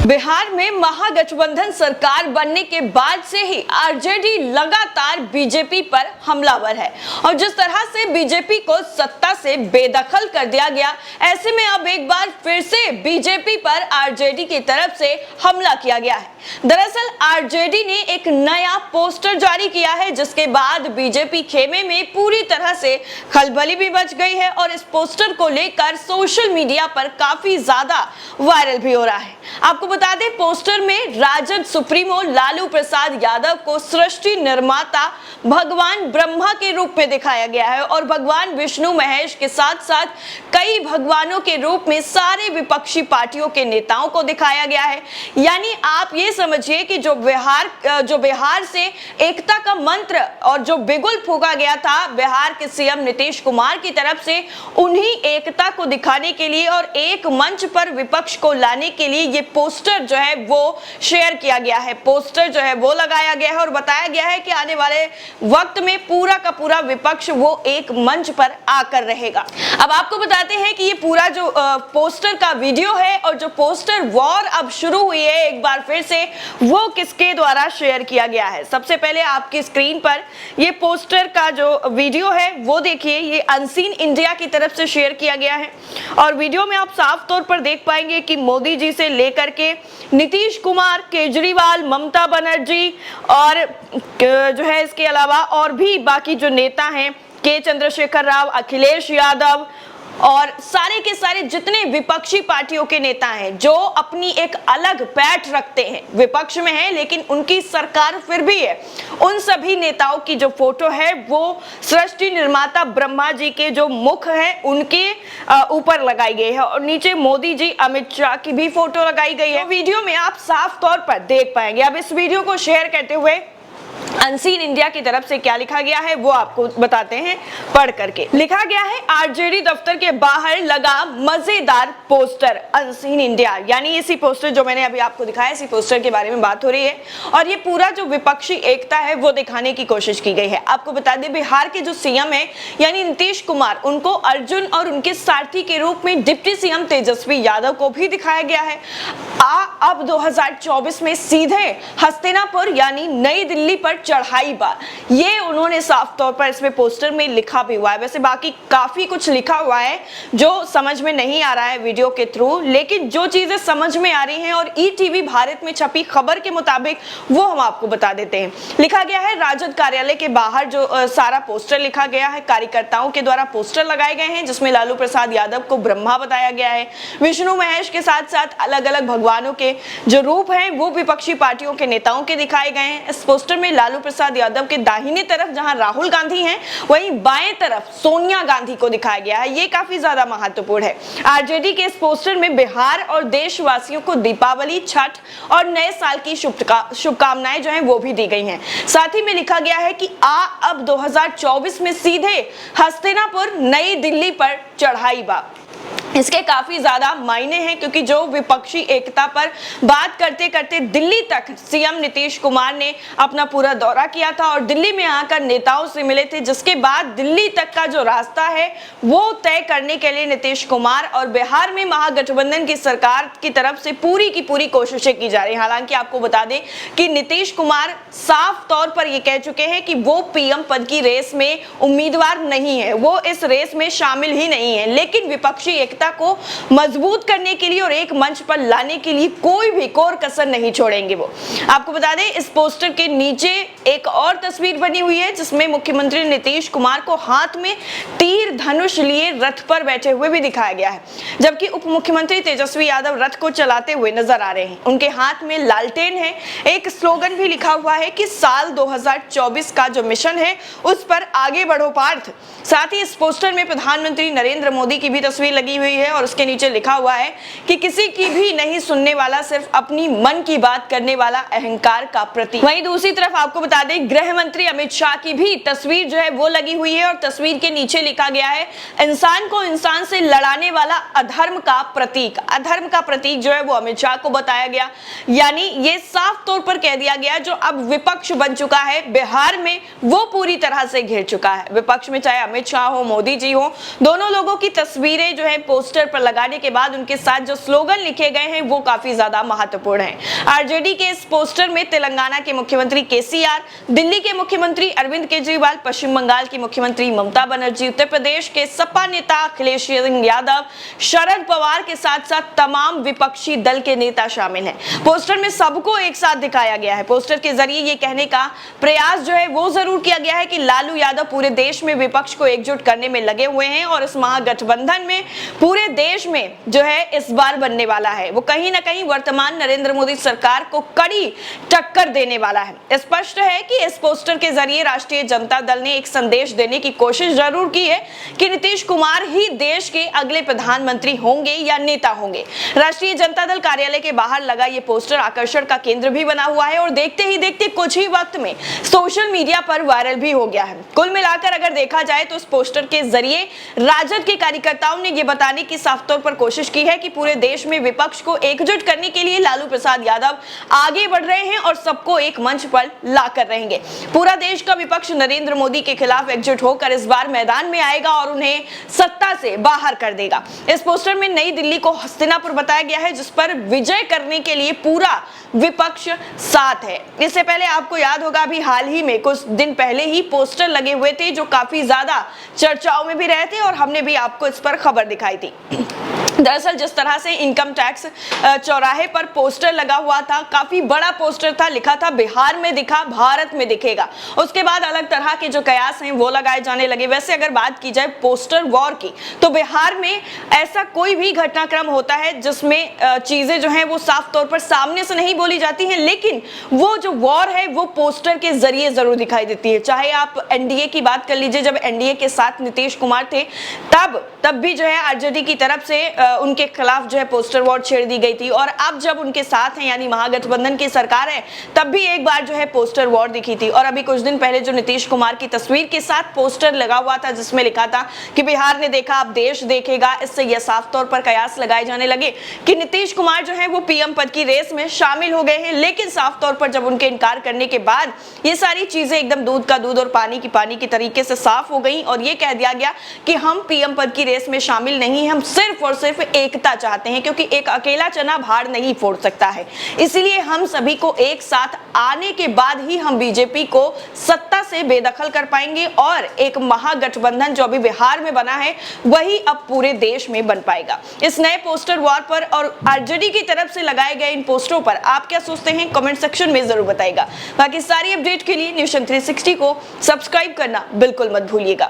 बिहार में महागठबंधन सरकार बनने के बाद से ही आरजेडी लगातार बीजेपी पर हमलावर है और जिस तरह से बीजेपी को सत्ता से बेदखल कर दिया गया, ऐसे में अब एक बार फिर से बीजेपी पर आरजेडी की तरफ से हमला किया गया है। दरअसल आरजेडी ने एक नया पोस्टर जारी किया है, जिसके बाद बीजेपी खेमे में पूरी तरह से खलबली भी मच गई है और इस पोस्टर को लेकर सोशल मीडिया पर काफी ज्यादा वायरल भी हो रहा है। आपको बता दें, पोस्टर में राजद सुप्रीमो लालू प्रसाद यादव को सृष्टि निर्माता भगवान ब्रह्मा के रूप में दिखाया गया है और भगवान विष्णु महेश के साथ साथ कई भगवानों के रूप में सारे विपक्षी पार्टियों के नेताओं को दिखाया गया है। यानी आप ये समझिए कि जो बिहार से एकता का मंत्र और जो बिगुल फूंका गया था बिहार के सीएम नीतीश कुमार की तरफ से, उन्हीं एकता को दिखाने के लिए और एक मंच पर विपक्ष को लाने के लिए ये पोस्टर जो है वो शेयर किया गया है, पोस्टर जो है वो लगाया गया है और बताया गया है कि आने वाले वक्त में पूरा का पूरा विपक्ष वो एक मंच पर आकर रहेगा। अब आपको बताते हैं कि ये पूरा जो पोस्टर का वीडियो है और जो पोस्टर वॉर अब शुरू हुई है एक बार फिर से, वो किसके द्वारा शेयर किया गया है। सबसे पहले आपकी स्क्रीन पर ये पोस्टर का जो वीडियो है वो देखिए, ये अनसीन इंडिया की तरफ से शेयर किया गया है और वीडियो में आप साफ तौर पर देख पाएंगे कि मोदी जी से लेकर के नीतीश कुमार, केजरीवाल, ममता बनर्जी और जो है इसके अलावा और भी बाकी जो नेता हैं, के चंद्रशेखर राव, अखिलेश यादव और सारे के सारे जितने विपक्षी पार्टियों के नेता हैं जो अपनी एक अलग पैठ रखते हैं, विपक्ष में हैं लेकिन उनकी सरकार फिर भी है, उन सभी नेताओं की जो फोटो है वो सृष्टि निर्माता ब्रह्मा जी के जो मुख है उनके ऊपर लगाई गई है और नीचे मोदी जी, अमित शाह की भी फोटो लगाई गई है। तो वीडियो में आप साफ तौर पर देख पाएंगे। अब इस वीडियो को शेयर करते हुए अनसीन इंडिया की तरफ से क्या लिखा गया है वो आपको बताते हैं पढ़ करके। लिखा गया है, आरजेडी दफ्तर के बाहर लगा मजेदार पोस्टर अनसीन इंडिया, यानी इसी पोस्टर जो मैंने अभी आपको दिखाया, इसी पोस्टर के बारे में बात हो रही है और ये पूरा जो विपक्षी एकता है वो दिखाने की कोशिश की गई है। आपको बता दें, बिहार के जो सीएम है यानी नीतीश कुमार, उनको अर्जुन और उनके सारथी के रूप में डिप्टी सीएम तेजस्वी यादव को भी दिखाया गया है। अब 2024 में सीधे हस्तिनापुर यानी नई दिल्ली पर चढ़ाई बा, ये उन्होंने साफ तौर पर इसमें पोस्टर में लिखा भी हुआ है। वैसे बाकी काफी कुछ लिखा हुआ है जो समझ में नहीं आ रहा है वीडियो के थ्रू, लेकिन जो चीजें समझ में आ रही हैं और ईटीवी भारत में छपी खबर के मुताबिक वो हम आपको बता देते हैं। लिखा गया है, राजद कार्यालय के बाहर जो सारा पोस्टर लिखा गया है, कार्यकर्ताओं के द्वारा पोस्टर लगाए गए हैं जिसमें लालू प्रसाद यादव को ब्रह्मा बताया गया है, विष्णु महेश के साथ साथ अलग अलग भगवानों के जो रूप हैं वो विपक्षी पार्टियों के नेताओं के दिखाए गए हैं। इस पोस्टर में लालू प्रसाद यादव के दाहिने तरफ जहां राहुल गांधी हैं, वहीं बाएं तरफ सोनिया गांधी को दिखाया गया है। ये काफी ज्यादा महत्वपूर्ण है। आरजेडी के इस पोस्टर में बिहार और देशवासियों को दीपावली, छठ और नए साल की शुभकामनाएं जो हैं वो भी दी गई हैं। साथ ही में लिखा गया है कि अब 2024 में सीधे हस्तिनापुर नई दिल्ली पर चढ़ाई बा। इसके काफी ज्यादा मायने हैं क्योंकि जो विपक्षी एकता पर बात करते करते दिल्ली तक सीएम नीतीश कुमार ने अपना पूरा दौरा किया था और दिल्ली में आकर नेताओं से मिले थे, जिसके बाद दिल्ली तक का जो रास्ता है वो तय करने के लिए नीतीश कुमार और बिहार में महागठबंधन की सरकार की तरफ से पूरी की पूरी कोशिशें की जा रही हैं। हालांकि आपको बता दें कि नीतीश कुमार साफ तौर पर ये कह चुके हैं कि वो पीएम पद की रेस में उम्मीदवार नहीं है, वो इस रेस में शामिल ही नहीं है, लेकिन विपक्षी एकता को मजबूत करने के लिए और एक मंच पर लाने के लिए कोई भी कोर कसर नहीं छोड़ेंगे वो। आपको बता दें, इस पोस्टर के नीचे एक और तस्वीर बनी हुई है जिसमें मुख्यमंत्री नीतीश कुमार को हाथ में तीर धनुष लिए रथ पर बैठे हुए भी दिखाया गया है, जबकि उप मुख्यमंत्री तेजस्वी यादव रथ को चलाते हुए नजर आ रहे हैं। उनके हाथ में लालटेन है। एक स्लोगन भी लिखा हुआ है कि साल 2024 का जो मिशन है उस पर आगे बढ़ो पार्थ। साथ ही इस पोस्टर में प्रधानमंत्री नरेंद्र मोदी की भी तस्वीर लगी हुई है और उसके नीचे लिखा हुआ है कि किसी की भी नहीं सुनने वाला, सिर्फ अपनी मन की बात करने वाला अहंकार का प्रतीक। वहीं दूसरी तरफ आपको बता दें, गृह मंत्री अमित शाह की भी तस्वीर जो है वो लगी हुई है और तस्वीर के नीचे लिखा गया है, इंसान को इंसान से लड़ाने वाला अधर्म का प्रतीक। अधर्म का प्रतीक जो है वो अमित शाह को बताया गया, यानी ये साफ तौर पर कह दिया गया जो अब विपक्ष बन चुका है बिहार में वो पूरी तरह से घिर चुका है। विपक्ष में चाहे अमित शाह हो, मोदी जी हो, दोनों लोगों की तस्वीरें जो है पोस्टर पर लगाने के बाद उनके साथ जो स्लोगन लिखे गए हैं वो काफी ज्यादा महत्वपूर्ण हैं। आरजेडी के इस पोस्टर में तेलंगाना के मुख्यमंत्री केसीआर, दिल्ली के मुख्यमंत्री अरविंद केजरीवाल, पश्चिम बंगाल की मुख्यमंत्री ममता बनर्जी, उत्तर प्रदेश के सपा नेता अखिलेश यादव, शरद पवार के साथ साथ तमाम विपक्षी दल के नेता शामिल हैं। पोस्टर में सबको एक साथ दिखाया गया है। पोस्टर के जरिए ये कहने का प्रयास जो है वो जरूर किया गया है कि लालू यादव पूरे देश में विपक्ष को एकजुट करने में लगे हुए हैं और इस महागठबंधन में पूरे देश में जो है इस बार बनने वाला है वो कहीं ना कहीं वर्तमान नरेंद्र मोदी सरकार को कड़ी टक्कर देने वाला है। स्पष्ट है कि इस पोस्टर के जरिए राष्ट्रीय जनता दल ने एक संदेश देने की कोशिश जरूर की है कि नीतीश कुमार ही देश के अगले प्रधानमंत्री होंगे या नेता होंगे। राष्ट्रीय जनता दल कार्यालय के बाहर लगा ये पोस्टर आकर्षण का केंद्र भी बना हुआ है और देखते ही देखते कुछ ही वक्त में सोशल मीडिया पर वायरल भी हो गया है। कुल मिलाकर अगर देखा जाए तो इस पोस्टर के जरिए राजद के कार्यकर्ताओं ने यह बताने की साफ तौर पर कोशिश की है कि पूरे देश में विपक्ष को एकजुट करने के लिए लालू प्रसाद यादव आगे बढ़ रहे हैं और सबको एक मंच पर लाकर रहेंगे। पूरा देश का विपक्ष नरेंद्र मोदी के खिलाफ एकजुट होकर इस बार मैदान में आएगा और उन्हें सत्ता से बाहर कर देगा। इस पोस्टर में नई दिल्ली को हस्तिनापुर बताया गया है जिस पर विजय करने के लिए पूरा विपक्ष साथ है। इससे पहले आपको याद होगा अभी हाल ही में कुछ दिन पहले ही पोस्टर लगे हुए थे जो काफी ज्यादा चर्चाओं में भी रहे थे और हमने भी आपको इस पर खबर दिखाई थी। दरअसल जिस तरह से इनकम टैक्स चौराहे पर पोस्टर लगा हुआ था, काफी बड़ा पोस्टर था, लिखा था बिहार में दिखा भारत में दिखेगा। उसके बाद अलग तरह के जो कयास हैं वो लगाए जाने लगे। वैसे अगर बात की जाए पोस्टर वॉर की तो बिहार में ऐसा कोई भी घटनाक्रम होता है जिसमें चीजें जो हैं वो साफ तौर पर सामने से नहीं बोली जाती हैं, लेकिन वो जो वॉर है वो पोस्टर के जरिए जरूर दिखाई देती है। चाहे आप एनडीए की बात कर लीजिए, जब एनडीए के साथ नीतीश कुमार थे तब भी जो है आरजेडी की तरफ से उनके खिलाफ जो है पोस्टर वॉर छेड़ दी गई थी और अब जब उनके साथ हैं यानी महागठबंधन की सरकार है तब भी एक बार जो है पोस्टर वॉर दिखी थी। और अभी कुछ दिन पहले जो नीतीश कुमार की तस्वीर के साथ पोस्टर लगा हुआ था जिसमें लिखा था कि बिहार ने देखा अब देश देखेगा, इससे यह साफ तौर पर कयास लगाए जाने लगे कि नीतीश कुमार जो है वो पीएम पद की रेस में शामिल हो गए हैं। लेकिन साफ तौर पर जब उनके इनकार करने के बाद ये सारी चीजें एकदम दूध का दूध और पानी की तरीके से साफ हो गई और ये कह दिया गया कि हम पीएम पद की रेस में शामिल नहीं, हम सिर्फ और सिर्फ एकता चाहते हैं क्योंकि एक अकेला चना भाड़ नहीं फोड़ सकता है। इसीलिए हम सभी को एक साथ आने के बाद ही हम बीजेपी को सत्ता से बेदखल कर पाएंगे और एक महागठबंधन जो अभी बिहार में बना है वही अब पूरे देश में बन पाएगा। इस नए पोस्टर वॉर पर और आरजेडी की तरफ से लगाए गए इन पोस्टरों पर आप क्या सोचते हैं कमेंट सेक्शन में जरूर बताइएगा। बाकी सारी अपडेट के लिए न्यूज़ 360 को सब्सक्राइब करना बिल्कुल मत भूलिएगा।